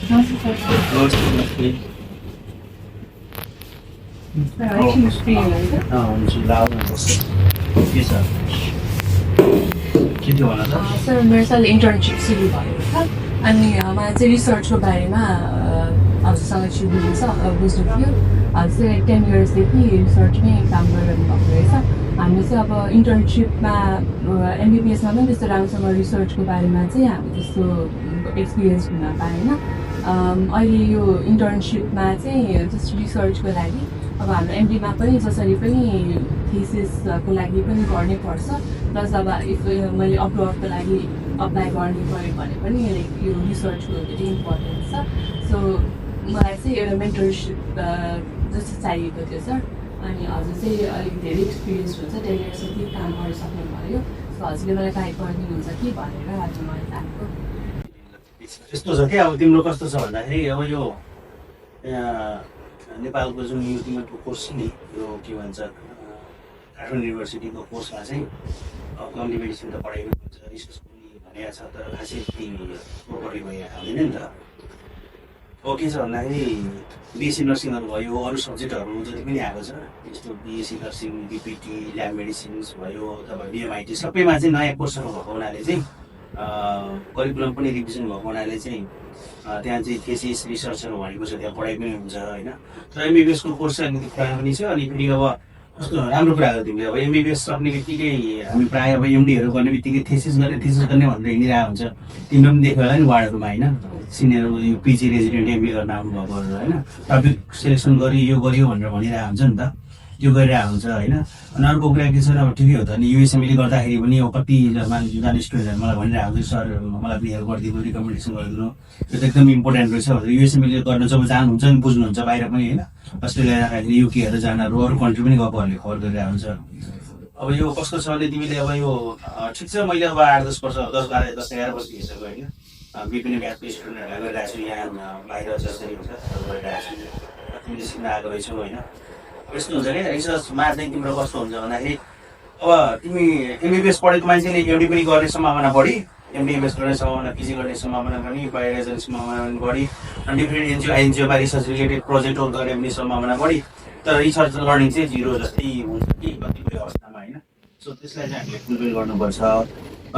Sir मेरो साल internship सुरु भएको छ अनि मलाई चाहिँ रिसर्चको बारेमा हजुरसँग एकछिन बुझ्नु थियो। हजुर चाहिँ 10 इयर्सदेखि रिसर्चमै काम गरिरहनु भएको रहेछ। हामीले चाहिँ अब इन्टर्नसिपमा एमबिबिएसमा पनि त्यस्तो राम्रोसँग रिसर्चको बारेमा चाहिँ हामी त्यस्तो एक्सपिरियन्स हुन पाएन। अहिले यो इन्टर्नसिपमा चाहिँ जस्ट रिसर्चको लागि अब हाम्रो एमडीमा पनि जसरी पनि थिसिसको लागि पनि गर्नै पर्छ, प्लस अब इफ मैले अपवर्डको लागि अप्लाई गर्ने पऱ्यो भने पनि यो रिसर्चको धेरै इम्पोर्टेन्ट छ। सो मलाई चाहिँ एउटा मेन्टरसिप जस्तो चाहिएको थियो सर। अनि हजुर चाहिँ अलिक धेरै एक्सपिरियन्स हुन्छ, 10 इयर्स जति काम गरिसक्नु भयो। सो हजुरले मलाई गाइड गरिदिनुहुन्छ कि भनेर हजुर मलाई चाहेको। यस्तो छ क्या, अब तिम्रो कस्तो छ भन्दाखेरि अब यो नेपालको जुन युटिमेटको कोर्स नि यो के भन्छ काठमाडौँ युनिभर्सिटीको कोर्समा चाहिँ कम्युनिटी मेडिसिन त पढाइ पनि हुन्छ, रिसर्च पनि भनेको छ, तर खासै प्रोपरली भयो हाल्दैन नि त। अब के छ भन्दाखेरि बिएससी नर्सिङहरू भयो, अरू सब्जेक्टहरू जति पनि आएको छ यस्तो बिएससी नर्सिङ, बिपिटी, ल्याब मेडिसिन्स भयो अथवा बिएमआइटी सबैमा चाहिँ नयाँ कोर्सहरू भएको हुनाले चाहिँ करिकुलम पनि रिभिजन भएको हुनाले चाहिँ त्यहाँ चाहिँ थेसिस रिसर्चहरू भनेको छ, त्यहाँ पढाइ पनि हुन्छ होइन। तर एमबिबिएसको कोर्स चाहिँ अलिकति प्रायः पनि छ। अनि फेरि अब कस्तो राम्रो कुरा हो तिमीले अब एमबिबिएस सक्ने बित्तिकै हामी प्रायः अब एमडीहरू गर्ने बित्तिकै थेसिस गर्ने भनेर हिँडिरहेको हुन्छ। तिम्रो पनि देख्यो होला नि वार्डहरूमा होइन, सिनियर यो पिजी रेजिडेन्ट एमबी गर्न आउनुभएको होइन, टपिक सेलेक्सन गरी यो गरियो भनेर भनिरहेको हुन्छ नि त, त्यो गरिरहेको हुन्छ होइन। अनि अर्को कुरा के छ अब ठिकै हो त, अनि युएसएमले गर्दाखेरि पनि अब कतिजना स्टुडेन्टहरू मलाई भनिरहेको हुन्छ सर मलाई पनि हेल्प गरिदिनु, रिकमेन्डेसन गरिदिनु, यो त एकदम इम्पोर्टेन्ट रहेछ भनेर युएसएमले गर्न जब जानुहुन्छ नि बुझ्नुहुन्छ बाहिर पनि होइन, अस्ट्रेलिया जाँदाखेरि युकेहरू जानेहरू अरू कन्ट्री पनि गएकोहरूले खबर गरिरहेको हुन्छ। अब यो कस्तो छ भने तिमीले अब यो ठिक छ, मैले अब 8-10 वर्ष 10-11 वर्ष हिँडिसक्यो होइन, विभिन्न ब्याचको स्टुडेन्टहरूलाई गरिरहेको छु, यहाँ बाहिर जसरी हुन्छ गरिरहेको छु, तिमीले सिक्न आएको रहेछौ होइन। यस्तो हुन्छ क्या रिसर्चमा चाहिँ तिम्रो कस्तो हुन्छ भन्दाखेरि अब तिमी एमबिबिएस पढेको मान्छेले एमडी पनि गर्ने सम्भावना बढी, एमबिबिएस गर्ने सम्भावना, पिजी गर्ने सम्भावना पनि, बाहिर जाने सम्भावना पनि बढी, अनि डिफ्रेन्ट आइएनजिओमा रिसर्च रिलेटेड प्रोजेक्टहरू गर्ने पनि सम्भावना बढी। तर रिसर्च लर्निङ चाहिँ 0 जस्तै हुन्छ कि कतिपय अवस्थामा होइन। सो त्यसलाई चाहिँ हामीले फुलफिल गर्नुपर्छ।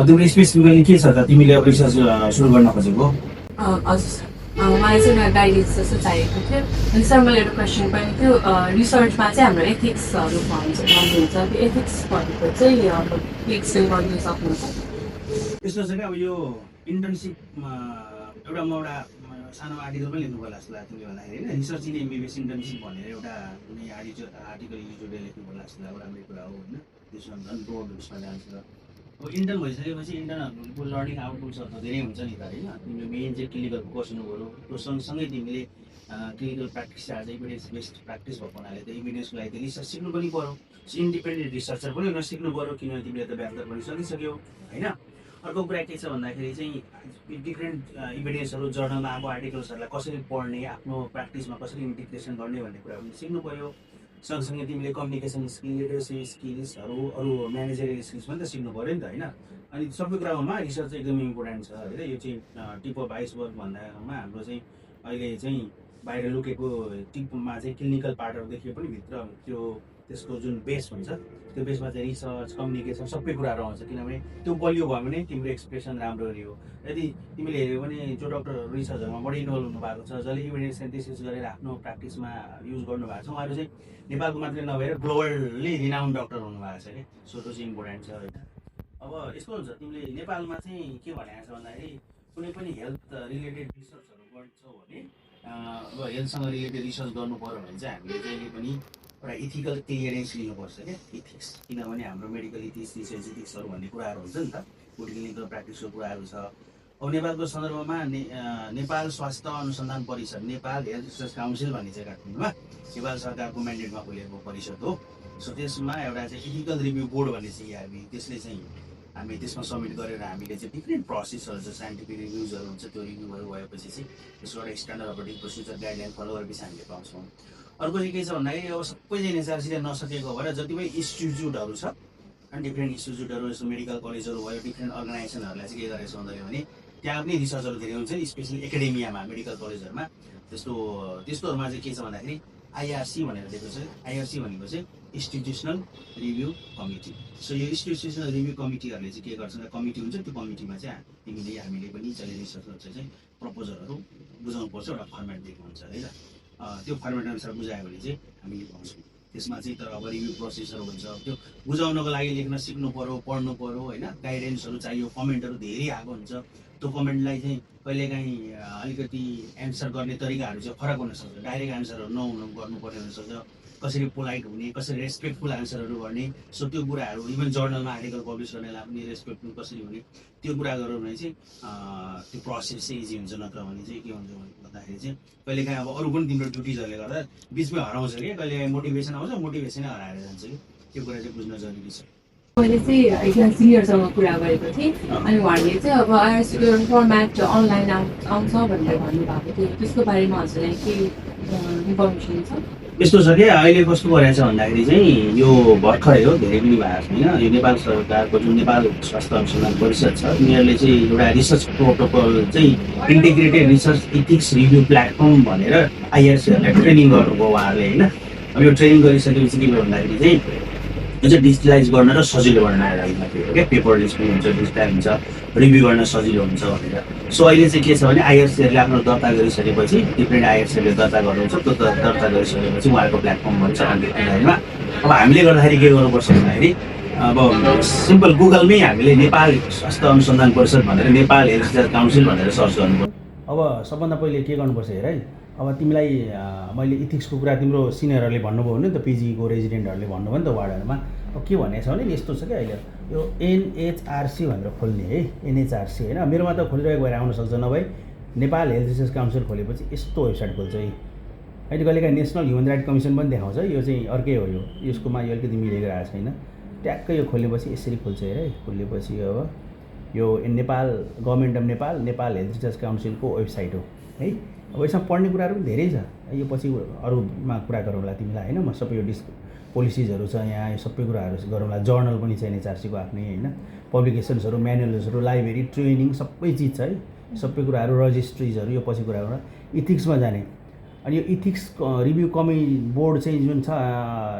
तिम्रो स्पेसिफिकली के छ त तिमीले अब रिसर्च सुरु गर्न खोजेको? हजुर मलाई चाहिँ एउटा गाइडेन्स जस्तो चाहिएको थियो। अनि सर मैले एउटा क्वेसन पनि थियो, रिसर्चमा चाहिँ हाम्रो एथिक्सहरू भन्छ भन्नुहुन्छ, त्यो एथिक्स भनेको चाहिँ अब एक्सप्लेन गरिदिन सक्नुहुन्छ? यस्तो छ क्या, अब यो इन्टर्नसिपमा एउटा म एउटा सानो आर्टिकल पनि लेख्नु पर्ला जस्तो लाग्छ तिमीले भन्दाखेरि होइन, रिसर्च इन एमबिबिएस इन्टर्नसिप भनेर एउटा कुनै आर्टिकल युजले लेख्नु पर्ला जस्तो लाग्छ, राम्रै कुरा हो होइन। त्यसमा झन् ब्रोड उसमा जान्छ। अब इन्टर्न भइसकेपछि इन्टर्नहरूको लर्निङ आउटपुट्सहरू त धेरै हुन्छ नि त होइन। तिमीले मेन चाहिँ क्लिनिकल फोकस हुनु पऱ्यो, त्यो सँगसँगै तिमीले क्लिनिकल प्र्याक्टिस आज इभिडेन्स बेस्ड प्र्याक्टिस भएको हुनाले त इभिडेन्सको लागि त रिसर्च सिक्नु पनि पऱ्यो, इन्डिपेन्डेन्ट रिसर्चर पनि हुन सिक्नु पऱ्यो, किनभने तिमीले त व्याख्या पनि सकिसक्यौ होइन। अर्को कुरा के छ भन्दाखेरि चाहिँ डिफ्रेन्ट इभिडेन्सहरू जर्नलमा आएको आर्टिकल्सहरूलाई कसरी पढ्ने, आफ्नो प्र्याक्टिसमा कसरी इन्टिग्रेसन गर्ने भन्ने कुरा पनि सिक्नु पऱ्यो। सँगसँगै तिमीले कम्युनिकेसन स्किल, लिडरसिप स्किल्सहरू, अरू म्यानेजरियल स्किल्स पनि त सिक्नु पऱ्यो नि त होइन। अनि सबै कुरामा रिसर्च एकदमै इम्पोर्टेन्ट छ होइन। यो चाहिँ टिप अफ आइसबर्ग भन्दामा हाम्रो चाहिँ अहिले चाहिँ बाहिर लुकेको टिपमा चाहिँ क्लिनिकल पार्टहरूदेखि पनि भित्र त्यो त्यसको जुन बेस हुन्छ त्यो बेसमा चाहिँ रिसर्च, कम्युनिकेसन सबै कुराहरू आउँछ। किनभने त्यो बलियो भयो भने तिम्रो एक्सप्रेसन राम्रो हो। यदि तिमीले हेऱ्यौ भने जो डक्टर रिसर्चहरूमा बढी इन्भल्भ हुनु भएको छ, जसले इभिडेन्स सिन्थेसिस गरेर आफ्नो प्र्याक्टिसमा युज गर्नुभएको छ, उहाँहरू चाहिँ नेपालको मात्रै नभएर ग्लोबली रिनाउन्ड डक्टर हुनुभएको छ कि। सो त्यो चाहिँ इम्पोर्टेन्ट छ होइन। अब यस्तो हुन्छ तिमीले नेपालमा चाहिँ के भनेको छ भन्दाखेरि कुनै पनि हेल्थ रिलेटेड रिसर्चहरू गर्छौ भने अब हेल्थसँग रिलेटेड रिसर्च गर्नु पऱ्यो भने चाहिँ हामीले जहिले पनि एउटा इथिकल क्लियरेन्स लिनुपर्छ क्या, इथिक्स। किनभने हाम्रो मेडिकल इथिक्स, रिसर्च इथिक्सहरू भन्ने कुराहरू हुन्छ नि त, क्लिनिकल प्र्याक्टिसको कुराहरू छ। अब नेपालको सन्दर्भमा नेपाल स्वास्थ्य अनुसन्धान परिषद, नेपाल हेल्थ रिसर्च काउन्सिल भन्ने चाहिँ काठमाडौँमा नेपाल सरकारको म्यान्डेटमा खोलेको परिषद हो। सो त्यसमा एउटा चाहिँ इथिकल रिभ्यू बोर्ड भन्ने चाहिँ त्यसले चाहिँ हामी त्यसमा सबमिट गरेर हामीले चाहिँ डिफ्रेन्ट प्रोसेसहरू छ, साइन्टिफिक रिभ्युजहरू हुन्छ, त्यो रिभ्यूहरू भएपछि चाहिँ त्यसको एउटा standard operating procedure guideline follow गरेपछि हामीले पाउँछौँ। अर्को चाहिँ के छ भन्दाखेरि अब सबै चाहिँ एसआरसीले नसकेको भएर जति पनि इन्स्टिच्युटहरू छ अनि डिफ्रेन्ट इन्स्टिच्युटहरू जस्तो मेडिकल कलेजहरू भयो, डिफ्रेन्ट अर्गनाइजेसनहरूलाई चाहिँ के गरेको छ भन्दाखेरि भने त्यहाँ पनि रिसर्चहरू धेरै हुन्छ स्पेसली एकाडेमियामा मेडिकल कलेजहरूमा त्यस्तोहरूमा चाहिँ के छ भन्दाखेरि आइआरसी भनेर दिएको छ। आइआरसी भनेको चाहिँ इन्स्टिट्युसनल रिभ्यू कमिटी। सो यो इन्स्टिट्युसनल रिभ्यू कमिटीहरूले चाहिँ के गर्छ भने कमिटी हुन्छ, त्यो कमिटीमा चाहिँ हामीले पनि जहिले रिसर्चहरू चाहिँ प्रपोजलहरू बुझाउनुपर्छ, एउटा फर्मेट दिएको हुन्छ है त। त्यो फर्मेट अनुसार बुझायो भने चाहिँ हामीले पाउँछौँ। त्यसमा चाहिँ तर अब रिभ्यू प्रोसेसहरू हुन्छ, त्यो बुझाउनको लागि लेख्न सिक्नु पऱ्यो, पढ्नु पऱ्यो होइन, गाइडेन्सहरू चाहियो, कमेन्टहरू धेरै आएको हुन्छ। त्यो कमेन्टलाई चाहिँ कहिलेकाहीँ अलिकति एन्सर गर्ने तरिकाहरू चाहिँ फरक हुनसक्छ। डाइरेक्ट एन्सरहरू गर्नुपर्ने हुनसक्छ, कसरी पोलाइट हुने, कसरी रेस्पेक्टफुल एन्सरहरू गर्ने। सो त्यो कुराहरू इभन जर्नलमा आर्टिकल पब्लिस गर्नेलाई पनि रेस्पेक्टफुल कसरी हुने, त्यो कुरा गऱ्यो भने चाहिँ त्यो प्रोसेस चाहिँ इजी हुन्छ। नत्र भने चाहिँ के हुन्छ भन्दाखेरि चाहिँ कहिलेकाहीँ अब अरू पनि तिम्रो ड्युटिजहरूले गर्दा बिचमा हराउँछ कि, कहिलेकाहीँ मोटिभेसन आउँछ, मोटिभेसनै हराएर जान्छ कि, त्यो कुरा चाहिँ बुझ्न जरुरी छ। मैले चाहिँ एकजना सिनियरसँग कुरा गरेको थिएँ, अनि उहाँले चाहिँ अब आइआरसीको फर्मेट अनलाइन आउँछ भनेर भन्नुभएको थियो। त्यसको बारेमा हजुरलाई के इन्फर्मेसन छ? यस्तो छ क्या, अहिले कस्तो गरेको छ भन्दाखेरि चाहिँ यो भर्खरै हो, धेरै पनि भएको छैन। यो नेपाल सरकारको जुन नेपाल स्वास्थ्य अनुसन्धान परिषद छ, यिनीहरूले चाहिँ एउटा रिसर्च प्रोटोकल चाहिँ integrated research ethics review platform भनेर आइआरसीहरूलाई ट्रेनिङ गर्नुभयो उहाँहरूले होइन। अब यो ट्रेनिङ गरिसकेपछि के भयो भन्दाखेरि चाहिँ यो चाहिँ डिजिटलाइज गर्न र सजिलो गर्न लागि हो क्या, पेपरलेस पनि हुन्छ, डिजिटल हुन्छ, रिभ्यू गर्न सजिलो हुन्छ भनेर। सो अहिले चाहिँ के छ भने आइआरसीहरूले आफ्नो दर्ता गरिसकेपछि डिफ्रेन्ट आइआरसीहरूले दर्ता गर्नुहुन्छ, त्यो दर्ता गरिसकेपछि उहाँहरूको प्लेटफर्म भन्छ अनलाइनमा। अब हामीले गर्दाखेरि के गर्नुपर्छ भन्दाखेरि अब सिम्पल गुगलमै हामीले नेपाल स्वास्थ्य अनुसन्धान परिषद भनेर, नेपाल हेल्थ रिसर्च काउन्सिल भनेर सर्च गर्नुपर्छ। अब सबभन्दा पहिले के गर्नुपर्छ हेर है, अब तिमीलाई मैले इथिक्सको कुरा तिम्रो सिनियरहरूले भन्नुभयो भने त, पिजीको रेजिडेन्टहरूले भन्नुभयो नि त वार्डहरूमा। अब के भनेको छ भने यस्तो छ क्या, अहिले यो एनएचआरसी भनेर खोल्ने है, एनएचआरसी होइन, मेरोमा त खोलिरहेको भएर आउन सक्छ, नभए नेपाल हेल्थ रिसर्च काउन्सिल खोलेपछि यस्तो वेबसाइट खोल्छ है। अहिले कहिलेकाहीँ नेसनल ह्युमन राइट कमिसन पनि देखाउँछ, यो चाहिँ अर्कै हो। यसकोमा यो अलिकति मिलेको आएको छैन। ट्याक्कै यो खोलेपछि यसरी खोल्छ हेर है। खोलेपछि अब यो Nepal government of Nepal health research काउन्सिलको वेबसाइट हो है। अब यसमा पढ्ने कुराहरू पनि धेरै छ, यो पछि अरूमा कुरा गरौँला तिमीलाई होइन। म सबै यो पोलिसिजहरू छ यहाँ, यो सबै कुराहरू गरौँला। जर्नल पनि छ एनएचआरसीको आफ्नै होइन, पब्लिकेसन्सहरू, म्यानुअल्सहरू, लाइब्रेरी, ट्रेनिङ सबै चिज छ है। सबै कुराहरू, रजिस्ट्रिजहरू, यो पछि कुरा गरौँला। इथिक्समा जाने, अनि यो इथिक्स रिभ्यू बोर्ड चाहिँ जुन छ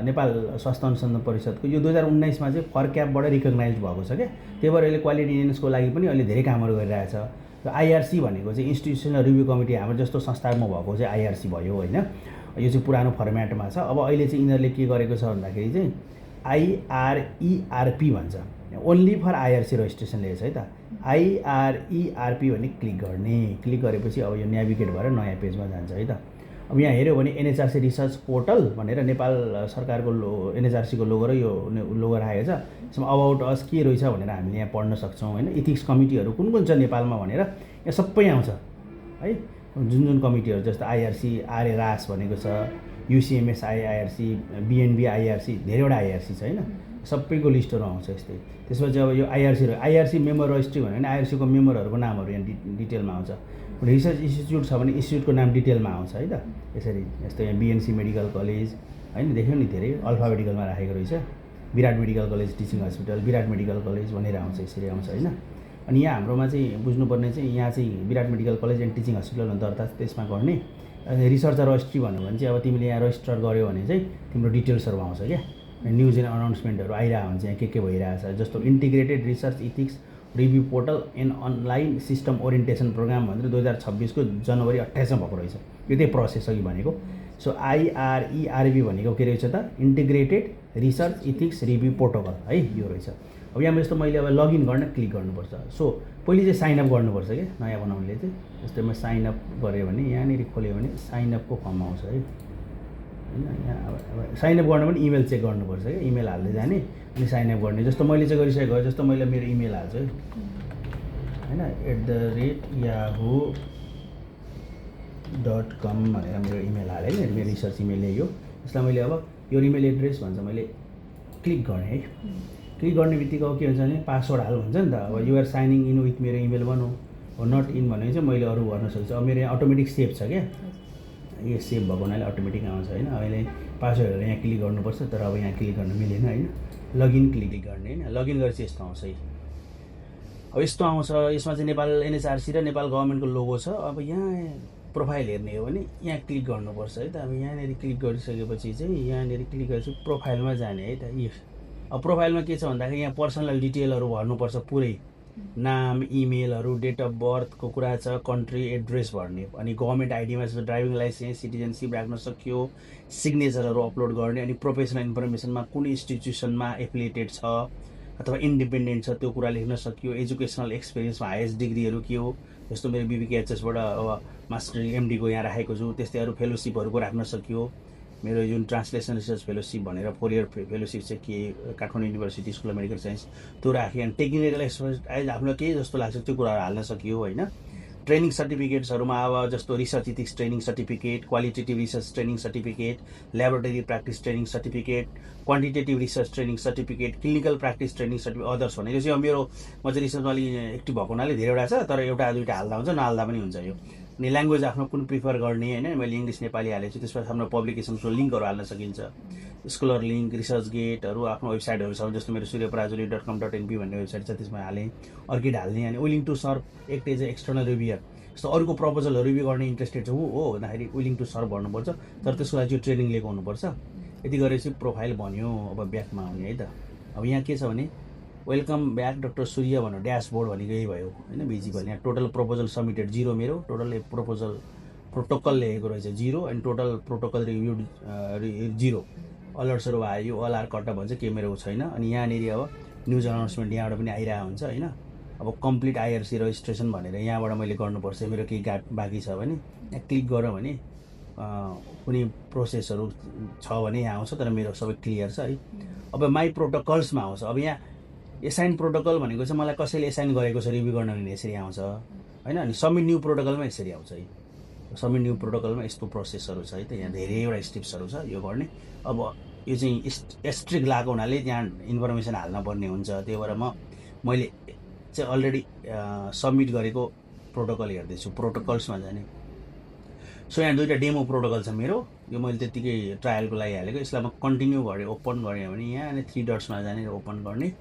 नेपाल स्वास्थ्य अनुसन्धान परिषदको, यो 2019मा चाहिँ फर्क्यापबाट रिकगनाइज भएको छ क्या। त्यही भएर अहिले क्वालिटी एन्हान्सको लागि पनि अहिले धेरै कामहरू गरिरहेछ। र आइआरसी भनेको चाहिँ इन्स्टिट्युसनल रिभ्यू कमिटी, हाम्रो जस्तो संस्थामा भएको चाहिँ आइआरसी भयो होइन। यो चाहिँ पुरानो फर्मेटमा छ। अब अहिले चाहिँ यिनीहरूले के गरेको छ भन्दाखेरि चाहिँ आइआरइआरपी भन्छ, ओन्ली फर आइआरसी रजिस्ट्रेसन लिएको छ है त। आइआरइआरपी भने क्लिक गर्ने, क्लिक गरेपछि अब यो नेभिगेट भएर नयाँ पेजमा जान्छ है त। अब यहाँ हेऱ्यो भने एनएचआरसी रिसर्च पोर्टल भनेर नेपाल सरकारको एनएचआरसीको लोगो र यो लोगो राखेको छ। यसमा अबाउट अस के रहेछ भनेर हामीले यहाँ पढ्न सक्छौँ होइन। इथिक्स कमिटीहरू कुन कुन छ नेपालमा भनेर यहाँ सबै आउँछ है। जुन कमिटीहरू जस्तो आइआरसी, आरएरास भनेको छ, युसिएमएस आइआरसी, बिएनबी आइआरसी, धेरैवटा आइआरसी छ होइन। सबैको लिस्टहरू आउँछ यस्तै। त्यसपछि अब यो आइआरसी मेम्बर रजिस्ट्री भन्यो भने आइआरसीको मेम्बरहरूको नामहरू यहाँ डिटेलमा आउँछ। रिसर्च इन्स्टिट्युट छ भने इन्स्टिट्युटको नाम डिटेलमा आउँछ है त। यसरी यस्तो यहाँ बिएनसी मेडिकल कलेज होइन, देख्यौ नि धेरै अल्फाबेटिकलमा राखेको रहेछ। विराट मेडिकल कलेज टिचिङ हस्पिटल, विराट मेडिकल कलेज भनेर आउँछ, यसरी आउँछ होइन। अनि यहाँ हाम्रोमा चाहिँ बुझ्नुपर्ने चाहिँ यहाँ चाहिँ Birat medical college and teaching hospital दर्ता त्यसमा गर्ने। अनि रिसर्च रजिस्ट्री भन्यो भने चाहिँ अब तिमीले यहाँ रजिस्टर गर्यो भने चाहिँ तिम्रो डिटेल्सहरू आउँछ क्या। न्युज एन्ड अनाउन्समेन्टहरू आइरहेको हुन्छ यहाँ, के भइरहेछ। जस्तो integrated research ethics review portal and online system orientation programme भनेर 2026को जनवरी 28मा भएको रहेछ। यो त्यही प्रोसेस अघि भनेको। सो आइआरइआरबी भनेको के रहेछ त, integrated research ethics review protocol है, यो रहेछ। अब यहाँ जस्तो मैले अब लगइन गर्न क्लिक गर्नुपर्छ। सो पहिले चाहिँ साइनअप गर्नुपर्छ क्या नयाँ बनाउनेले चाहिँ। जस्तै म साइनअप गरेँ भने यहाँनिर खोल्यो भने साइनअपको फर्म आउँछ है होइन। यहाँ अब साइनअप गर्न पनि इमेल चेक गर्नुपर्छ क्या, इमेल हाल्दै जाने अनि साइनअप गर्ने। जस्तो मैले चाहिँ गरिसकेको हो, जस्तो मैले मेरो इमेल हाल्छु है होइन, @yahoo.com भनेर मेरो इमेल हालेँ होइन, मेरो रिसर्च इमेल यही हो। यसलाई मैले अब यो इमेल एड्रेस भन्छ, मैले क्लिक गरेँ है। क्लिक गर्ने बित्तिकै अब के हुन्छ भने पासवर्ड हाल भन्छ नि त। अब युआर साइनिङ इन विथ मेरो इमेल भनौँ, हो नट इन भने चाहिँ मैले अरू गर्न सक्छु। अब मेरो यहाँ अटोमेटिक सेभ छ क्या, यो सेभ भएको हुनाले अटोमेटिक आउँछ होइन। अहिले पासवर्डहरू यहाँ क्लिक गर्नुपर्छ, तर अब यहाँ क्लिक गर्न मिलेन होइन। लगइन क्लिक गर्ने होइन, लगइन गरेपछि यस्तो आउँछ है। अब यस्तो आउँछ, यसमा चाहिँ नेपाल एनएचआरसी र नेपाल गभर्मेन्टको लोगो छ। अब यहाँ प्रोफाइल हेर्ने हो भने यहाँ क्लिक गर्नुपर्छ है त। अब यहाँनिर क्लिक गरिसकेपछि चाहिँ यहाँनिर क्लिक गरेपछि प्रोफाइलमा जाने है त। अब प्रोफाइलमा के छ भन्दाखेरि यहाँ पर्सनल डिटेलहरू भर्नुपर्छ पुरै, नाम, इमेलहरू, डेट अफ बर्थको कुरा छ, कन्ट्री, एड्रेस भर्ने, अनि गभर्मेन्ट आइडीमा छ ड्राइभिङ लाइसेन्स, सिटिजनसिप राख्न सक्यो, सिग्नेचरहरू अपलोड गर्ने, अनि प्रोफेसनल इन्फर्मेसनमा कुन इन्स्टिट्युसनमा एफिलिएटेड छ अथवा इन्डिपेन्डेन्ट छ त्यो कुरा लेख्न सक्यो, एजुकेसनल एक्सपिरियन्समा हाइएस्ट डिग्रीहरू के हो, जस्तो मेरो बिबिकेएचएसबाट अब मास्टर एमडीको यहाँ राखेको छु, त्यस्तै अरू फेलोसिपहरूको राख्न सक्यो। मेरो जुन ट्रान्सलेसन रिसर्च फेलोसिप भनेर 4 इयर फेलोसिप चाहिँ के Kathmandu university school of medical science त्यो राखेँ। अनि टेक्निकल एक्सपर्टाइज आफूलाई केही जस्तो लाग्छ त्यो कुराहरू हाल्न सकियो होइन। ट्रेनिङ सर्टिफिकेट्सहरूमा अब जस्तो research ethics training certificate, qualitative research training certificate, laboratory practice training certificate, quantitative research training certificate, clinical practice training certificate, others भनेको चाहिँ अब मेरो म चाहिँ रिसर्चमा अलिक एक्टिभ भएको हुनाले धेरैवटा छ, तर एउटा दुईवटा हाल्दा हुन्छ, नहाल्दा पनि हुन्छ यो। अनि ल्याङ्ग्वेज आफ्नो कुन प्रिफर गर्ने होइन, मैले इङ्ग्लिस नेपाली हालेको छु। त्यसपछि आफ्नो पब्लिकेसनको लिङ्कहरू हाल्न सकिन्छ, स्कलर लिङ्क, रिसर्च गेटहरू, आफ्नो वेबसाइटहरू छ, जस्तो मेरो suryaprazuli.com.np भन्ने वेबसाइट छ, त्यसमा हालेँ। अर्किड हाल्ने, अनि willing to serve act as a external reviewer, जस्तो अरूको प्रपोजलहरू रिभ्यू गर्ने इन्ट्रेस्टेड छ हो भन्दाखेरि विलिङ टु सर्भ भन्नुपर्छ, तर त्यसको लागि चाहिँ ट्रेनिङ लिएको हुनुपर्छ। यति गरेपछि प्रोफाइल बन्यो। अब ब्याकमा आउने है त। अब यहाँ के छ भने वेलकम ब्याक डक्टर सूर्य भन्नु, ड्यासबोर्ड भनेको यही भयो होइन, भिजिबल। यहाँ टोटल प्रपोजल सबमिटेड 0 मेरो, टोटल प्रपोजल प्रोटोकल लेखेको रहेछ 0, अनि टोटल प्रोटोकल रिभ्युड 0, अलर्ट्सहरू आयो, अल आर कट भन्छ, के मेरो छैन। अनि यहाँनिर अब न्युज अनाउन्समेन्ट यहाँबाट पनि आइरहेको हुन्छ होइन। अब कम्प्लिट आइआरसी रजिस्ट्रेसन भनेर यहाँबाट मैले गर्नुपर्छ, मेरो केही बाँकी छ भने यहाँ क्लिक गऱ्यो भने कुनै प्रोसेसहरू छ भने यहाँ आउँछ, तर मेरो सबै क्लियर छ है। अब माई प्रोटोकल्समा आउँछ। अब यहाँ एसाइन प्रोटोकल भनेको चाहिँ मलाई कसैले एसाइन गरेको छ रिभ्यू गर्न भने यसरी आउँछ होइन। अनि सबमिट न्यू प्रोटोकलमा यसरी आउँछ है। सबमिट न्यू प्रोटोकलमा यस्तो प्रोसेसहरू छ है त। यहाँ धेरैवटा स्टेप्सहरू छ यो गर्ने। अब यो चाहिँ एस्ट्रिक लगाएको हुनाले त्यहाँ इन्फर्मेसन हाल्न पर्ने हुन्छ, त्यही भएर मैले चाहिँ अलरेडी सबमिट गरेको प्रोटोकल हेर्दैछु, प्रोटोकल्समा जाने। सो यहाँ दुईवटा डेमो प्रोटोकल छ मेरो, यो मैले त्यत्तिकै ट्रायलको लागि हालेको। यसलाई म कन्टिन्यू गरेँ, ओपन गरेँ भने यहाँ अनि 3 डट्समा जाने, ओपन गर्ने।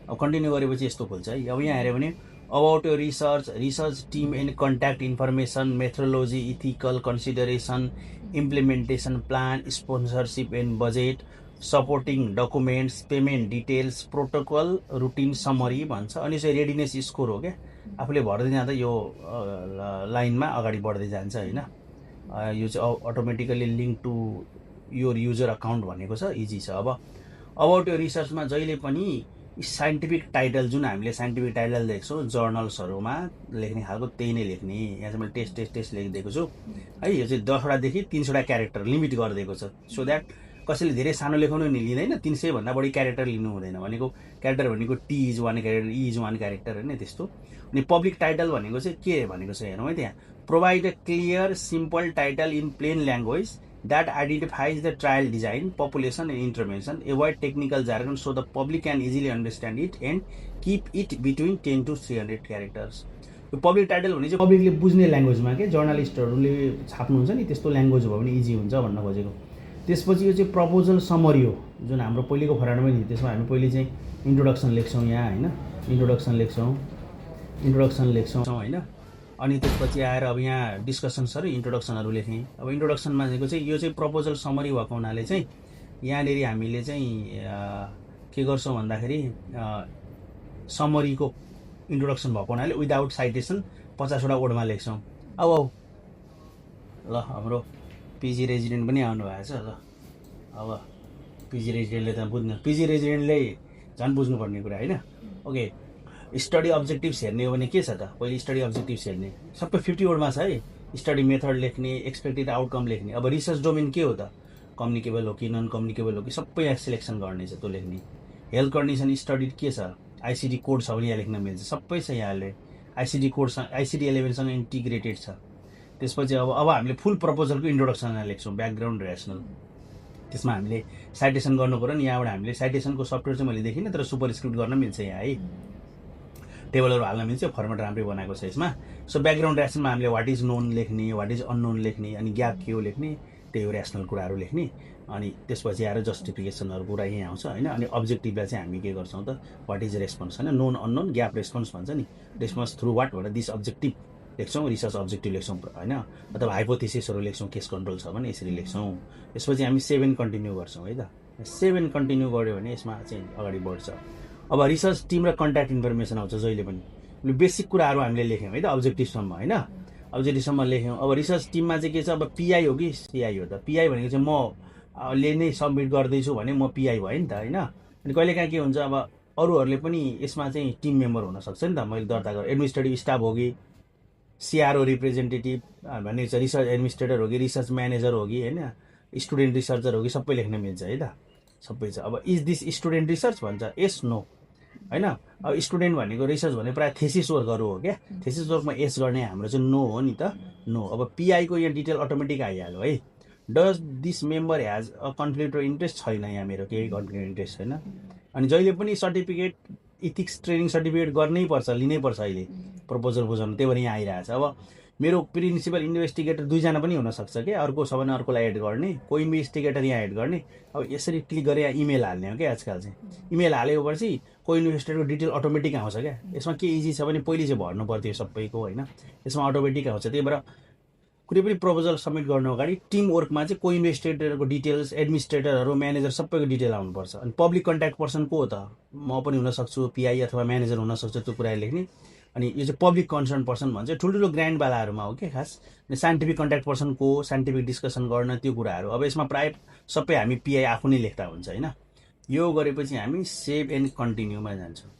अब कन्टिन्यू गरेपछि यस्तो खोल्छ है। अब यहाँ हेऱ्यो भने अबाउट यो research team and contact information, methodology, ethical consideration, implementation plan, sponsorship and budget, supporting documents, payment details, protocol routine summary भन्छ। अनि चाहिँ रेडिनेस स्कोर हो क्या, आफूले भर्दै जाँदा यो लाइनमा अगाडि बढ्दै जान्छ होइन। यो चाहिँ automatically link to your user account भनेको छ, इजी छ। अब अबाउट यो रिसर्चमा जहिले पनि साइन्टिफिक टाइटल, जुन हामीले साइन्टिफिक टाइटल देख्छौँ जर्नल्सहरूमा लेख्ने खालको त्यही नै लेख्ने। यहाँ चाहिँ मैले टेस्ट लेखिदिएको छु है। यो चाहिँ 10वटादेखि 300वटा क्यारेक्टर लिमिट गरिदिएको छ, सो द्याट कसैले धेरै सानो लेखाउनु नि लिँदैन, 300 भन्दा बढी क्यारेक्टर लिनु हुँदैन। भनेको क्यारेक्टर भनेको T is 1 character, E is 1 character होइन त्यस्तो। अनि पब्लिक टाइटल भनेको चाहिँ के भनेको छ हेरौँ है। त्यहाँ provide a clear simple title in plain language that identifies the trial design, population and intervention, avoid technical jargon so the public can easily understand it and keep it between 10 to 300 characters. यो public title भने चाहिँ पब्लिकले बुझ्ने ल्याङ्ग्वेजमा के जर्नलिस्टहरूले छाप्नुहुन्छ नि त्यस्तो language भयो भने easy हुन्छ भन्न खोजेको। त्यसपछि यो चाहिँ प्रपोजल समरी हो, जुन हाम्रो पहिलेको फर्मेटमा नि। त्यसमा हामी पहिले चाहिँ इन्ट्रोडक्सन लेख्छौँ यहाँ होइन, इन्ट्रोडक्सन लेख्छौँ होइन। अनि त्यसपछि आएर अब यहाँ डिस्कसन्सहरू इन्ट्रोडक्सनहरू लेखेँ। अब इन्ट्रोडक्सनमा चाहिँ यो चाहिँ प्रपोजल समरी भएको हुनाले चाहिँ यहाँनिर हामीले चाहिँ के गर्छौँ भन्दाखेरि समरीको इन्ट्रोडक्सन भएको हुनाले विदाउट साइटेसन 50वटा वर्डमा लेख्छौँ। अब ल हाम्रो पिजी रेजिडेन्ट पनि आउनु भएको छ। ल अब पिजी रेजिडेन्टले त बुझ्नु, पिजी रेजिडेन्टले झन् बुझ्नुपर्ने कुरा होइन। ओके, स्टडी अब्जेक्टिभ्स हेर्ने हो भने के छ त, पहिले स्टडी अब्जेक्टिभ्स हेर्ने, सबै 50 वर्डमा छ है। स्टडी मेथड लेख्ने, एक्सपेक्टेड आउटकम लेख्ने। अब रिसर्च डोमेन के हो त, कम्युनिकेबल हो कि नन कम्युनिकेबल हो कि सबै यहाँ सिलेक्सन गर्ने छ, त्यो लेख्ने। हेल्थ कन्डिसन स्टडी के छ, आइसिडी कोड छ भने यहाँ लेख्न मिल्छ, सबै छ यहाँले। आइसिडी कोड आइसिडी 11सँग इन्टिग्रेटेड छ। त्यसपछि अब हामीले फुल प्रपोजलको इन्ट्रोडक्सन लेख्छौँ, ब्याकग्राउन्ड ऱ्यासनल। त्यसमा हामीले साइटेसन गर्नु पऱ्यो नि। यहाँबाट हामीले साइटेसनको सफ्टवेयर चाहिँ मैले देखिनँ, तर सुपर स्क्रिप्ट गर्न मिल्छ यहाँ है, टेबलहरू हाल्न मिल्छ, फर्मेट राम्रै बनाएको छ यसमा। सो ब्याकग्राउन्ड ऱ्यासनमा हामीले वाट इज नोन लेख्ने, वाट इज अननोन लेख्ने, अनि ग्याप के हो लेख्ने, त्यही हो ऱ्यासनल कुराहरू लेख्ने अनि त्यसपछि आएर जस्टिफिकेसनहरू कुरा यहीँ आउँछ होइन अनि अब्जेक्टिभलाई चाहिँ हामी के गर्छौँ त वाट इज रेस्पोन्स होइन नोन अननोन ग्याप रेस्पोन्स भन्छ नि रेस्पोन्स थ्रु वाट भनेर दिस अब्जेक्टिभ लेख्छौँ रिसर्च अब्जेक्टिभ लेख्छौँ होइन अथवा हाइपोथेसिसहरू लेख्छौँ केस कन्ट्रोल छ भने यसरी लेख्छौँ त्यसपछि हामी 7 कन्टिन्यू गर्छौँ है त 7 कन्टिन्यू गऱ्यो भने यसमा चाहिँ अगाडि बढ्छ अब रिसर्च टिम र कन्ट्याक्ट इन्फर्मेसन आउँछ जहिले पनि बेसिक कुराहरू हामीले लेख्यौँ है त अब्जेक्टिभसम्म होइन अब्जेक्टिभसम्म लेख्यौँ अब रिसर्च टिममा चाहिँ के छ अब पिआई हो कि सिआई हो त पिआई भनेको चाहिँ म ले नै सब्मिट गर्दैछु भने म पिआई भएँ नि त होइन अनि कहिलेकाहीँ के हुन्छ अब अरूहरूले पनि यसमा चाहिँ टिम मेम्बर हुनसक्छ नि त मैले दर्ता गरेँ एडमिनिस्ट्रेटिभ स्टाफ हो कि सिआरओ रिप्रेजेन्टेटिभ भन्ने चाहिँ रिसर्च एडमिनिस्ट्रेटर हो कि रिसर्च म्यानेजर हो कि होइन स्टुडेन्ट रिसर्चर हो कि सबै लेख्न मिल्छ है त सबै छ अब इज दिस स्टुडेन्ट रिसर्च भन्छ एस नो होइन अब स्टुडेन्ट भनेको रिसर्च भने प्रायः थेसिस वर्कहरू हो क्या थेसिस वर्कमा एस गर्ने हाम्रो चाहिँ नो हो नि त नो अब पिआईको यहाँ डिटेल अटोमेटिक आइहाल्यो है does this member has a conflict of interest छैन यहाँ मेरो केही कन्फ्लिक्ट इन्ट्रेस्ट छैन अनि जहिले पनि सर्टिफिकेट इथिक्स ट्रेनिङ सर्टिफिकेट गर्नै पर्छ लिनै पर्छ अहिले प्रपोजल बुझाउनु त्यही भएर यहाँ आइरहेछ अब मेरो प्रिन्सिपल इन्भेस्टिगेटर 2जना पनि हुनसक्छ क्या अर्को छ भने अर्कोलाई एड गर्ने को इन्भेस्टिगेटर यहाँ एड गर्ने अब यसरी क्लिक गरेर यहाँ इमेल हाल्ने हो क्या आजकल चाहिँ इमेल हालेपछि को इन्भेस्टिगेटरको डिटेल अटोमेटिक आउँछ क्या यसमा के इजी छ भने पहिले चाहिँ भर्नु पर्थ्यो सबैको होइन यसमा अटोमेटिक आउँछ त्यही भएर कुनै पनि प्रपोजल सबमिट गर्नु अगाडि टिम वर्कमा चाहिँ को इन्भेस्टिगेटरको डिटेल्स एडमिनिस्ट्रेटरहरू म्यानेजर सबैको डिटेल आउनुपर्छ अनि पब्लिक कन्ट्याक्ट पर्सन को हो त म पनि हुनसक्छु पिआई अथवा म्यानेजर हुनसक्छु त्यो कुरा लेख्ने अनि यो चाहिँ पब्लिक कन्सर्न पर्सन भन्छ ठुल्ठुलो ग्रान्डवालाहरूमा हो क्या खास अनि साइन्टिफिक कन्ट्याक्ट पर्सन को साइन्टिफिक डिस्कसन गर्न त्यो कुराहरू अब यसमा प्रायः सबै हामी पिआई आफू नै लेख्दा हुन्छ होइन यो गरेपछि हामी सेभ एन्ड कन्टिन्यूमा जान्छौँ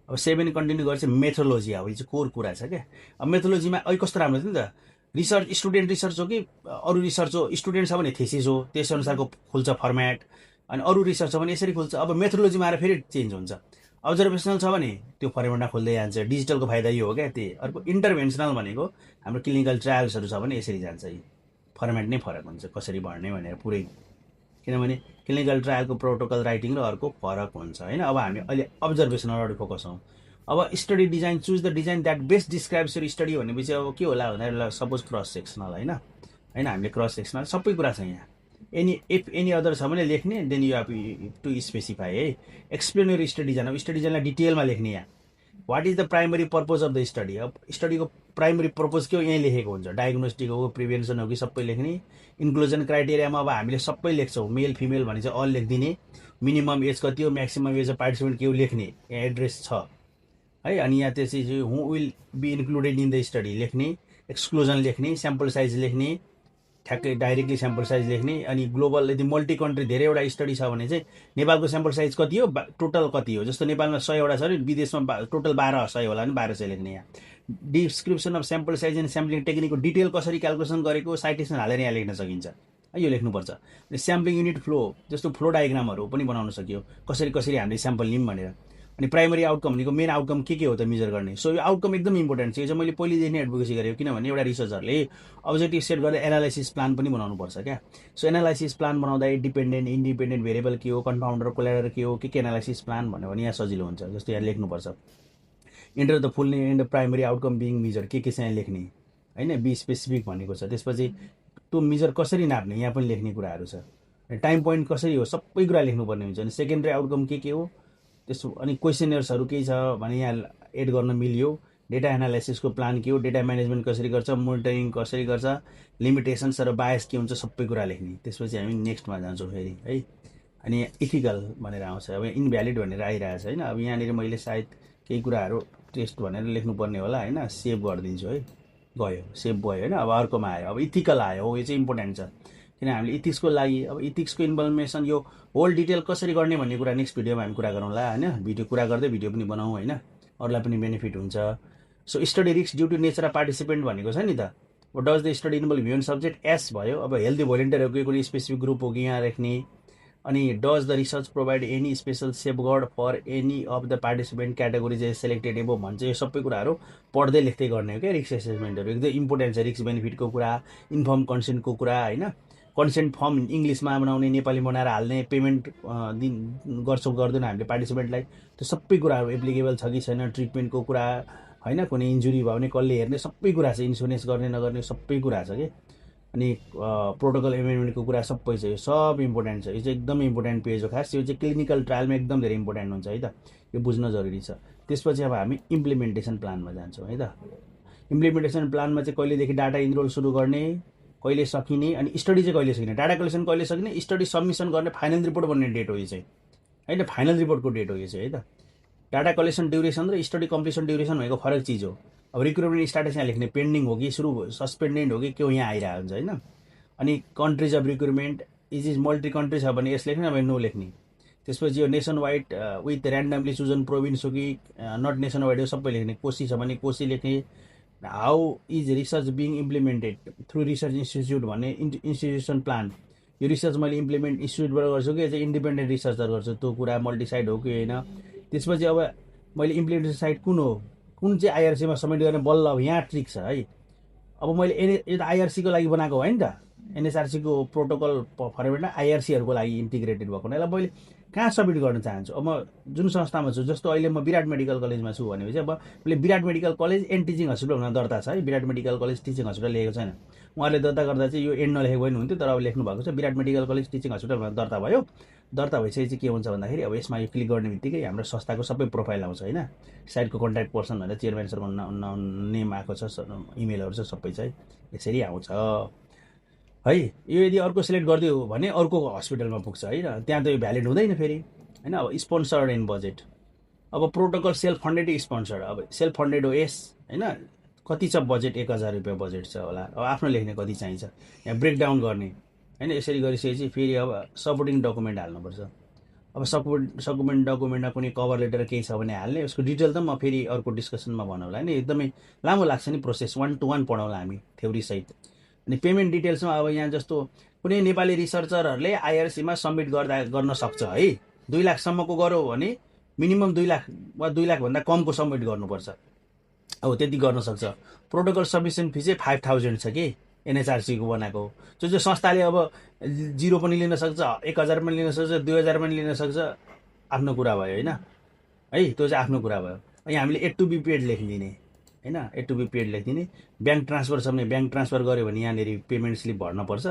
अब सेभ एन्ड कन्टिन्यू गरेपछि मेथोलोजी अब यो चाहिँ कोर कुरा छ क्या अब मेथोलोजीमा अहिले कस्तो राम्रो थियो नि त रिसर्च स्टुडेन्ट रिसर्च हो कि अरू रिसर्च हो स्टुडेन्ट छ भने थेसिस हो त्यस अनुसारको खुल्छ फर्मेट अनि अरू रिसर्च छ भने यसरी खुल्छ अब मेथोलोजीमा आएर फेरि चेन्ज हुन्छ अब्जर्भेसनल छ भने त्यो फर्मेटमा खोल्दै जान्छ डिजिटलको फाइदा यो हो क्या त्यही अर्को इन्टरभेन्सनल भनेको हाम्रो क्लिनिकल ट्रायल्सहरू छ भने यसरी जान्छ यी फर्मेट नै फरक हुन्छ कसरी भर्ने भनेर पुरै किनभने क्लिनिकल ट्रायलको प्रोटोकल राइटिङ र अर्को फरक हुन्छ होइन अब हामी अहिले अब्जर्भेसनलहरू फोकस हौँ अब study design choose the design that best describes your study भनेपछि अब के होला भन्दा सपोज क्रस सेक्सनल होइन हामीले क्रस सेक्सनल सबै कुरा छ यहाँ इफ एनी अदर छ भने लेख्ने then you have to specify है एक्सप्लेन योर स्टडी डिजाइन अब स्टडी डिजाइनलाई डिटेलमा लेख्ने यहाँ what is the primary purpose of the study अब स्टडीको प्राइमरी पर्पज के हो यहीँ लेखेको हुन्छ डायग्नोस्टिक हो प्रिभेन्सन हो कि सबै लेख्ने इन्क्लुजन क्राइटेरियामा अब हामीले सबै लेख्छौँ मेल फिमेल भने चाहिँ अल लेखिदिने मिनिमम एज कति हो म्याक्सिमम एज अफ पार्टिसिपेन्ट के हो लेख्ने यहाँ एड्रेस छ है अनि यहाँ त्यसपछि who will be included in the study लेख्ने एक्सक्लुजन लेख्ने स्याम्पल साइज लेख्ने ठ्याक्कै डाइरेक्टली स्याम्पल साइज लेख्ने अनि ग्लोबल यदि मल्टी कन्ट्री धेरैवटा स्टडी छ भने चाहिँ नेपालको स्याम्पल साइज कति हो टोटल कति हो जस्तो नेपालमा 100वटा छ भने विदेशमा टोटल 1200 होला भने 1200 लेख्ने यहाँ description of sample size and sampling टेक्निकको डिटेल कसरी क्यालकुलेसन गरेको साइटेसन हालेर यहाँ लेख्न सकिन्छ यो लेख्नुपर्छ अनि स्याम्पलिङ युनिट फ्लो जस्तो फ्लो डायग्रामहरू पनि बनाउन सकियो कसरी हामीले स्याम्पल लिऊँ भनेर अनि प्राइमरी आउटकम भनेको मेन आउटकम के हो त मेजर गर्ने सो यो आउटकम एकदम इम्पोर्टेन्ट छ यो चाहिँ मैले पहिलेदेखि नै एडभोकेसी गरेको किनभने एउटा रिसर्चरले अब्जेक्टिभ सेट गरेर एनालाइसिस प्लान पनि बनाउनुपर्छ क्या सो एनालाइसिस प्लान बनाउँदा डिपेन्डेन्ट इन्डिपेन्डेन्ट भेरिएबल के हो कन्फाउन्डर कोल्याडर के हो के एनालाइसिस प्लान भन्यो भने यहाँ सजिलो हुन्छ जस्तो यहाँ लेख्नुपर्छ enter the full name and the primary outcome being measure के छ यहाँ लेख्ने होइन बी स्पेसिफिक भनेको छ त्यसपछि त्यो मेजर कसरी नाप्ने यहाँ पनि लेख्ने कुराहरू छ टाइम पोइन्ट कसरी हो सबै कुरा लेख्नुपर्ने हुन्छ अनि सेकेन्डरी आउटकम के हो त्यसो अनि क्वेसनर्सहरू केही छ भने यहाँ एड गर्न मिल्यो डेटा एनालाइसिसको प्लान के हो डेटा म्यानेजमेन्ट कसरी गर्छ मोनिटरिङ कसरी गर्छ लिमिटेसन्स र बायस के हुन्छ सबै कुरा लेख्ने त्यसपछि हामी नेक्स्टमा जान्छौँ फेरि है अनि इथिकल भनेर आउँछ अब इनभ्यालिड भनेर आइरहेछ होइन अब यहाँनिर मैले सायद केही कुराहरू टेस्ट भनेर लेख्नुपर्ने होला होइन सेभ गरिदिन्छु है गयो सेभ भयो होइन अब अर्कोमा आयो अब इथिकल आयो हो यो चाहिँ इम्पोर्टेन्ट छ किन हामीले इथिक्सको लागि अब इथिक्सको इन्फर्मेसन यो होल डिटेल कसरी गर्ने भन्ने कुरा नेक्स्ट भिडियोमा हामी कुरा गरौँला होइन भिडियो कुरा गर्दै भिडियो पनि बनाऊँ होइन अरूलाई पनि बेनिफिट हुन्छ so study risk due to nature of participant भनेको छ नि त does the study involve human subject yes भयो अब हेल्दी भोलिन्टियरहरूको कुनै स्पेसिफिक ग्रुप हो कि यहाँ राख्ने अनि does the research provide any special safeguard for any of the participant categories selected above भन्छ यो सबै कुराहरू पढ्दै लेख्दै गर्ने हो क्या रिस्क एसेसमेन्टहरू एकदम इम्पोर्टेन्ट छ रिस्क बेनिफिटको कुरा इन्फर्म कन्सेन्टको कुरा होइन कन्सेन्ट फर्म इङ्ग्लिसमा बनाउने नेपाली बनाएर हाल्ने पेमेन्ट गर्छौँ गर्दैन हामीले पार्टिसिपेन्टलाई त्यो सबै कुराहरू एप्लिकेबल छ कि छैन ट्रिटमेन्टको कुरा होइन कुनै इन्जुरी भयो भने कसले हेर्ने सबै कुरा छ इन्सुरेन्स गर्ने नगर्ने सबै कुरा छ कि अनि प्रोटोकल एमेन्डमेन्टको कुरा सबै छ, यो सब इम्पोर्टेन्ट छ। यो चाहिँ एकदम इम्पोर्टेन्ट पेज हो, खास यो चाहिँ क्लिनिकल ट्रायलमा एकदम धेरै इम्पोर्टेन्ट हुन्छ है त, यो बुझ्न जरुरी छ। त्यसपछि अब हामी इम्प्लिमेन्टेसन प्लानमा जान्छौँ है त। इम्प्लिमेन्टेसन प्लानमा चाहिँ कहिलेदेखि डाटा इनरोल सुरु गर्ने, कहिले सकिने, अनि स्टडी चाहिँ कहिले सकिने, डाटा कलेक्सन कहिले सकिने, स्टडी सबमिसन गर्ने, फाइनल रिपोर्ट बन्ने डेट हो यो चाहिँ होइन, फाइनल रिपोर्टको डेट हो यो चाहिँ है त। डाटा कलेक्सन ड्युरेसन र स्टडी कम्प्लिसन ड्युरेसन भनेको फरक चिज हो। अब रिक्रुटमेन्ट स्टाटस यहाँ लेख्ने पेन्डिङ हो कि सुरु सस्पेन्डेड हो कि के हो यहाँ आइरहेको हुन्छ होइन। अनि countries of recruitment is multi country छ भने यस लेख्ने, नभए नो लेख्ने। त्यसपछि यो nation wide with randomly chosen province हो कि नट नेसन वाइड हो सबै लेख्ने। कोसी छ भने कोसी लेख्ने। How is research being implemented through research institute भन्ने इन्स्टिट्युसन प्लान, यो रिसर्च मैले इम्प्लिमेन्ट इन्स्टिट्युटबाट गर्छु कि चाहिँ इन्डिपेन्डेन्ट रिसर्चर गर्छु, त्यो कुरा मल्टिसाइड हो कि होइन। त्यसपछि अब मैले इम्प्लिमेन्टेसन साइट कुन हो, कुन चाहिँ आइआरसीमा सबमिट गर्ने, बल्ल अब यहाँ ट्रिक छ है। अब मैले यो त आइआरसीको लागि बनाएको होइन त, एनएचआरसीको प्रोटोकल फर्मेटमा आइआरसीहरूको लागि इन्टिग्रेटेड भएको हुनाले मैले कहाँ सबमिट गर्न चाहन्छु। अब म जुन संस्थामा छु, जस्तो अहिले म विराट मेडिकल कलेजमा छु भनेपछि अब मैले Birat medical college and teaching hospital हुन दर्ता छ है, Birat medical college teaching hospital लेखेको छैन। उहाँले दर्ता गर्दा चाहिँ यो एन्ड नलेखेको पनि हुन्थ्यो, तर अब लेख्नु भएको छ विराट मेडिकल कलेज टिचिङ हस्पिटल भनेर दर्ता भयो। दर्ता भइसकेपछि चाहिँ के हुन्छ भन्दाखेरि अब यसमा यो क्लिक गर्ने बित्तिकै हाम्रो संस्थाको सबै प्रोफाइल आउँछ होइन। साइटको कन्ट्याक्ट पर्सन भनेर चेयरम्यान सरको नेम आएको छ, इमेलहरू छ, सबै चाहिँ यसरी आउँछ है। यो यदि अर्को सिलेक्ट गरिदियो भने अर्को हस्पिटलमा पुग्छ होइन, त्यहाँ त यो भ्यालिड हुँदैन फेरि होइन। अब स्पोन्सर्ड इन बजेट, अब प्रोटोकल सेल्फ फन्डेड स्पोन्सर्ड, अब सेल्फ फन्डेड हो यस होइन। कति छ बजेट, 1000 रुपियाँ बजेट छ होला, अब आफ्नो लेख्ने कति चाहिन्छ, यहाँ ब्रेकडाउन गर्ने होइन। यसरी गरिसकेपछि फेरि अब सपोर्टिङ डकुमेन्ट हाल्नुपर्छ। अब सपोर्टिङ डकुमेन्टमा कुनै कभर लेटर केही छ भने हाल्ने, उसको डिटेल त म फेरि अर्को डिस्कसनमा बनाउँला होइन, एकदमै लामो लाग्छ नि प्रोसेस, 1 to 1 पढाउँला हामी थ्योरी सहित। अनि पेमेन्ट डिटेल्समा अब यहाँ जस्तो कुनै नेपाली रिसर्चरहरूले आइआरसीमा सबमिट गर्न सक्छ है। 2 लाखसम्मको गऱ्यो भने मिनिमम 2 लाख वा 2 लाखभन्दा कमको सबमिट गर्नुपर्छ, अब त्यति गर्न सक्छ। प्रोटोकल सबमिसन फी चाहिँ 5000 छ कि एनएचआरसीको बनाएको, जो संस्थाले अब 0 पनि लिन सक्छ, 1000 पनि लिन सक्छ, 2000 पनि लिन सक्छ, आफ्नो कुरा भयो होइन है, त्यो चाहिँ आफ्नो कुरा भयो। यहाँ हामीले A to B पेड लेखिदिने होइन, A to B पेड लेखिदिने। ब्याङ्क ट्रान्सफर छ भने ब्याङ्क ट्रान्सफर गऱ्यो भने यहाँनिर पेमेन्ट स्लिप भर्नुपर्छ,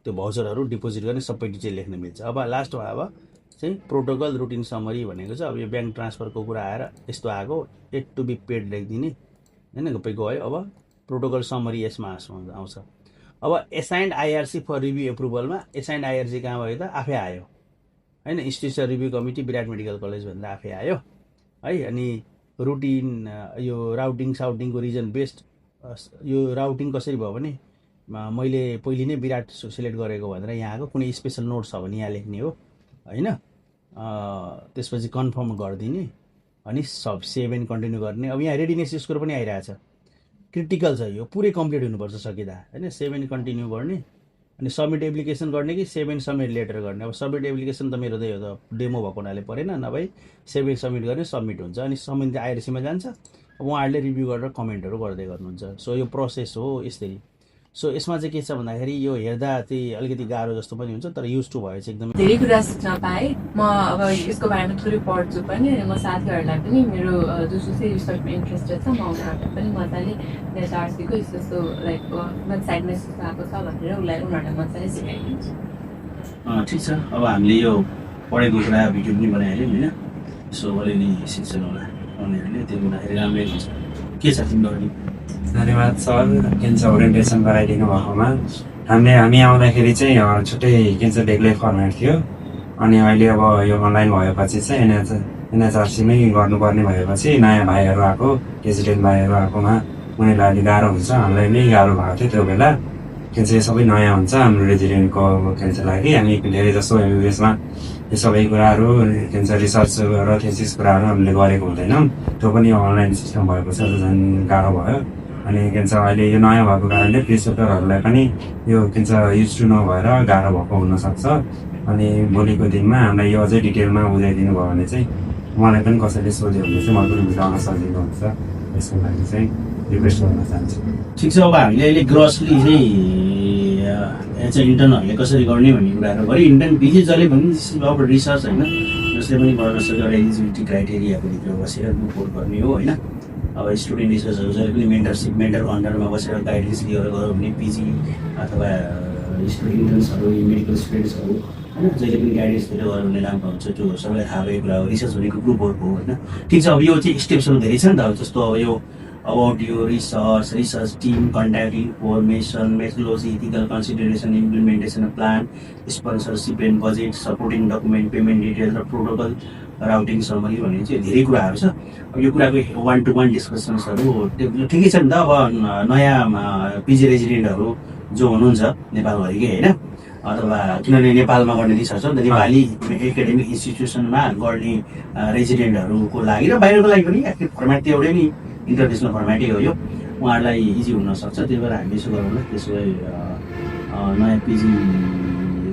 त्यो भाउचरहरू डिपोजिट गर्ने सबै डिटेल लेख्न मिल्छ। अब लास्टमा अब चाहिँ प्रोटोकल रुटिन समरी भनेको छ। अब यो ब्याङ्क ट्रान्सफरको कुरा आएर यस्तो आएको, A to B पेड लेखिदिने होइन, गयो। अब प्रोटोकल समरी यसमा आउँछ। अब एसाइन्ड आइआरसी फर रिभ्यू एप्रुभलमा एसाइन्ड आइआरसी कहाँ भयो त, आफै आयो होइन। इन्स्टिट्युसन रिभ्यू कमिटी विराट मेडिकल कलेज भनेर आफै आयो है। अनि रुटिन यो राउटिङ साउटिङको रिजन बेस्ड, यो राउटिङ कसरी भयो भने मैले पहिले नै विराट सिलेक्ट गरेको भनेर यहाँ आएको, कुनै स्पेसल नोट छ भने यहाँ लेख्ने हो होइन। त्यसपछि कन्फर्म गरिदिने अनि सेभ एन्ड कन्टिन्यू गर्ने। अब यहाँ रेडिनेस स्कोर पनि आइरहेछ, क्रिटिकल छ यो, पुरै कम्प्लिट हुनुपर्छ सकिँदा होइन। सेभ एन्ड कन्टिन्यू गर्ने अनि सबमिट एप्लिकेसन गर्ने कि सेभ एन्ड सबमिट लेटर गर्ने। अब सबमिट एप्लिकेसन त मेरो त यो त डेमो भएको हुनाले परेन, नभए सेभ एन्ड सबमिट गर्ने, सबमिट हुन्छ अनि सम्बन्धित आइआरसीमा जान्छ। उहाँहरूले रिभ्यू गरेर कमेन्टहरू गर्दै गर्नुहुन्छ। सो यो प्रोसेस हो यसरी। सो यसमा चाहिँ के छ भन्दाखेरि यो हेर्दा चाहिँ अलिकति गाह्रो जस्तो पनि हुन्छ, तर युज टु भयो चाहिँ एकदमै धेरै कुरा सिक्न पाएँ म। अब यसको बारेमा थोरै पढ्छु पनि, अनि म साथीहरूलाई पनि मेरो जो चाहिँ रिसर्चमा इन्ट्रेस्टेड छ, म उनीहरूलाई पनि मजाले एनएचआरसीको यस्तो लाइक वेबसाइटमा यस्तो आएको छ भनेर उनीहरूलाई मजाले सिकाइदिन्छु। ठिक छ। अब हामीले यो पढेको कुरा भिडियो पनि बनाइहाल्यौँ होइन, सो अलिअलि शिक्षण होला उनीहरूले, त्यो हुँदाखेरि राम्रै हुन्छ। के छ तिम्रो? धन्यवाद सर, क्यान्सर ओरिएन्टेसन गराइदिनु भएकोमा। हामी आउँदाखेरि चाहिँ छुट्टै क्यान्सर बेग्लै फर्मेट थियो, अनि अहिले अब यो अनलाइन भएपछि चाहिँ एनएचआरसीमै गर्नुपर्ने भएपछि नयाँ भाइहरू आएको, रेजिडेन्ट भाइहरू आएकोमा उनीहरूलाई अलिक गाह्रो हुन्छ, हामीलाई नै गाह्रो भएको थियो त्यो बेला। क्यान्सर सबै नयाँ हुन्छ हाम्रो रेजिडेन्टको क्यान्सर लागि। हामी धेरै जस्तो एमबिबिएसमा यो सबै कुराहरू क्यान्सर रिसर्च र थेसिस कुराहरू हामीले गरेको हुँदैनौँ, त्यो पनि अनलाइन सिस्टम भएको छ, झन् गाह्रो भयो। अनि क्यान्सर अहिले यो नयाँ भएको कारणले प्रिसेप्टरहरूलाई पनि यो क्यान्सर युज टु नभएर गाह्रो भएको हुनसक्छ। अनि भोलिको दिनमा हामीलाई यो अझै डिटेलमा बुझाइदिनु भयो भने चाहिँ मलाई पनि कसैले सोध्यो भने चाहिँ मलाई पनि बुझाउन सजिलो हुन्छ, यसको लागि चाहिँ रिक्वेस्ट गर्न चाहन्छु। ठिक छ। अब हामीले अहिले ग्रसली चाहिँ इन्टर्नहरूले कसरी गर्ने भन्ने कुराहरू गऱ्यो। इन्टर्न भिजिट जसले पनि अब रिसर्च होइन, जसले पनि गर्न सक्छ एउटा एलिजिबिलिटी क्राइटेरियाको भित्र बसेर ग्रुप वर्क गर्ने हो होइन। अब स्टुडेन्ट रिसर्चहरू जहिले पनि मेन्टरको अन्डरमा बसेर गाइडलाइन्स लिएर गऱ्यो भने पिजी अथवा स्टुडेन्ट इन्टर्न्सहरू मेडिकल स्टुडेन्ट्सहरू होइन जहिले पनि गाइडेन्स दिएर गऱ्यो भने राम्रो हुन्छ। त्यो सबैलाई थाहा भएको कुरा हो, रिसर्च भनेको ग्रुप वर्क हो होइन। ठिक छ, अब यो चाहिँ स्टेप्सहरू धेरै छ नि त, जस्तो अब यो about your research team, contact information, methodology, ethical consideration, implementation of plan, sponsorship and budget, supporting document, payment details, protocol, routing summary भन्ने चाहिँ धेरै कुराहरू छ। अब यो कुराको 1-to-1 डिस्कसन्सहरू ठिकै छ नि त। अब नयाँ पिजी रेजिडेन्टहरू जो हुनुहुन्छ नेपालभरिकै होइन, अथवा किनभने नेपालमा गर्ने रिसर्च हो नि त, नेपाली एकाडेमिक इन्स्टिट्युसनमा गर्ने रेजिडेन्टहरूको लागि र बाहिरको लागि पनि एक्टिभ फर्मेट त्यो एउटै नि इन्टरनेसनल फर्मेटै हो यो, उहाँहरूलाई इजी हुनसक्छ। त्यही भएर हामीले यसो गरौँ न, त्यसो भए नयाँ पिजी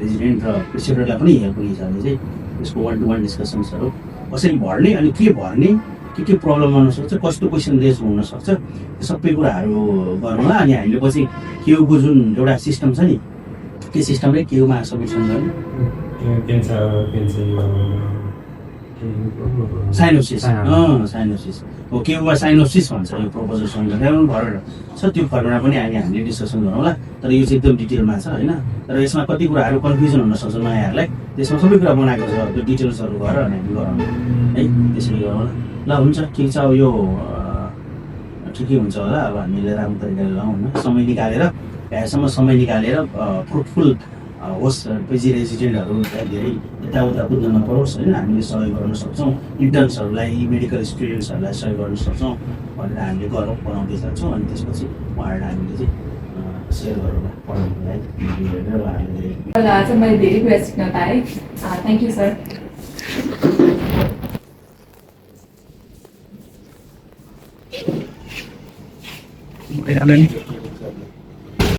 रेजिडेन्ट र प्रिसेप्टरलाई पनि हेल्पको हिसाबले चाहिँ त्यसको 1-to-1 डिस्कसन्सहरू कसरी भर्ने अनि के भर्ने, के प्रब्लम हुनसक्छ, कस्तो क्वेसन रेज हुनसक्छ, त्यो सबै कुराहरू गरौँला। अनि हामीले पछि केयुको जुन एउटा सिस्टम छ नि, त्यो सिस्टमले केयुमा सबमिसन गर्ने साइनोसिस हो, केयुमा साइनोसिस भन्छ यो प्रपोजल सबमिट गर्ने फर्मेट छ। त्यो फर्मेटमा पनि हामीले डिस्कसन गरौँला। तर यो चाहिँ एकदम डिटेलमा छ होइन। तर यसमा कति कुराहरू कन्फ्युजन हुनसक्छ नयाँहरूलाई, त्यसमा सबै कुरा बनाएको छ, त्यो डिटेल्सहरू गरेर हामी गरौँ है, त्यसरी गरौँ ल। हुन्छ, ठिक छ। अब यो ठिकै हुन्छ होला। अब हामीले राम्रो तरिकाले लगाउँ होइन, समय निकालेर यहाँसम्म समय निकालेर फ्रुटफुल होस्, पिजी रेजिडेन्टहरू धेरै यताउता कुद्न नपरोस् होइन, हामीले सहयोग गर्न सक्छौँ। इन्टर्न्सहरूलाई, मेडिकल स्टुडेन्ट्सहरूलाई सहयोग गर्न सक्छौँ भनेर हामीले बनाउँदै जान्छौँ। अनि त्यसपछि उहाँहरूलाई हामीले चाहिँ सेयर गरौँ पढाउनुको लागि उहाँहरूले। आज मैले धेरै कुरा सिक्न पाएँ। Thank you sir.